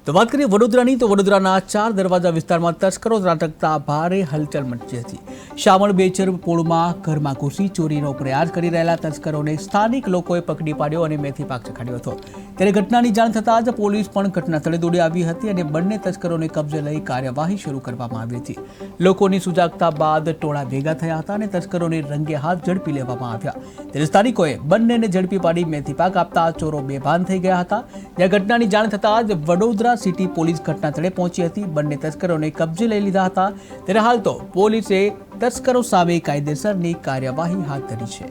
તો વાત કરીએ વડોદરાની, તો વડોદરાના 4 દરવાજા વિસ્તારમાં તસ્કરો ત્રાટકતા ભારે હલચલ મચી હતી. શામળ બેચર પોળમાં ઘરમાં ઘૂસી ચોરીનો પ્રયાસ કરી રહેલા તસ્કરોને સ્થાનિક લોકોએ પકડી પાડ્યો અને મેથી પાક ચખાડ્યો હતો. ત્યારે ઘટનાની જાણ થતાં જ પોલીસ પણ ઘટના સ્થળે દોડી આવી હતી અને બંને તસ્કરોને કબજે લઈ કાર્યવાહી શરૂ કરવામાં આવી હતી. લોકોની સુજાગતા બાદ ટોળા ભેગા થયા હતા અને તસ્કરોને રંગે હાથ ઝડપી લેવામાં આવ્યા. ત્યારે સ્થાનિકોએ બંનેને ઝડપી પાડી મેથી પાક આપતા ચોરો બેભાન થઈ ગયા હતા. જ્યાં ઘટનાની જાણ થતાં જ વડોદરા સિટી પોલીસ ઘટના સ્થળે પહોંચી હતી. બંને તસ્કરોને કબજે લઈ લીધા હતા. ત્યારે હાલ તો પોલીસે તસ્કરો સામે કાયદેસરની કાર્યવાહી હાથ ધરી છે.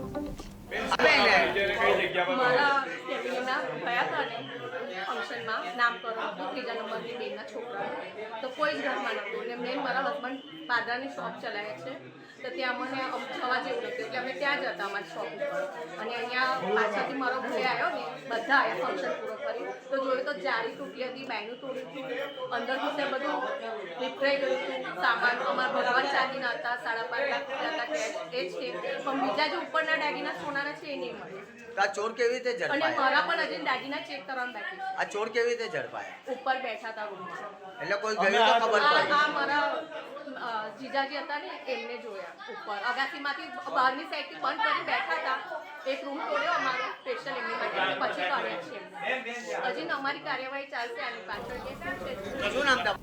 મારા ફેમિલીના ગયા હતા ને ફંક્શનમાં નામકરણ હતું, 3જા નંબરની બેનના છોકરા, તો કોઈ જ ઘરમાં નહોતું. ને મેં મારા હસબન્ડ પાદરાની શોપ ચલાવે છે, તો ત્યાં મને જવા જેવું નથી, એટલે અમે ત્યાં જ હતા અમારી શોપ ઉપર. અને અહીંયા પાછળથી મારો ભાઈ આવ્યો ને, બધા આવ્યા ફંક્શન પૂરો કરી, તો જોયું તો જાળી તૂટી હતી, બાયનું તોડ્યું હતું, અંદરથી તે બધું વિખરાઈ ગયું હતું. સામાન અમારા ભગવાન ચાંદીના હતા, 5.5 લાખ રૂપિયા હતા કેશ, એ છે. પણ બીજા જે ઉપરના દાગીના સોનાના છે એ નહીં મળે. આ ચોર કેવી રીતે અને ઝડપાયા? મારા પણ હજી દાગીના ચેક કરવાનું બાકી છે. આ ચોર કેવી રીતે ઝડપાયા? ઉપર બેઠા હતા રૂમમાં. એટલે કોઈ ગયું તો ખબર પડી? આ મારા જીજાજી હતા ને, એમને જોયા ઉપર અગાસીમાંથી બહારની સાઈડથી બંધ કરી બેઠા હતા. એક રૂમ તોડ્યો અમારો સ્પેશિયલ એમની માટે, પછી કાઢ્યા છે. હજી અમારી કાર્યવાહી ચાલશે આની પાછળ. શું નામ તમારું?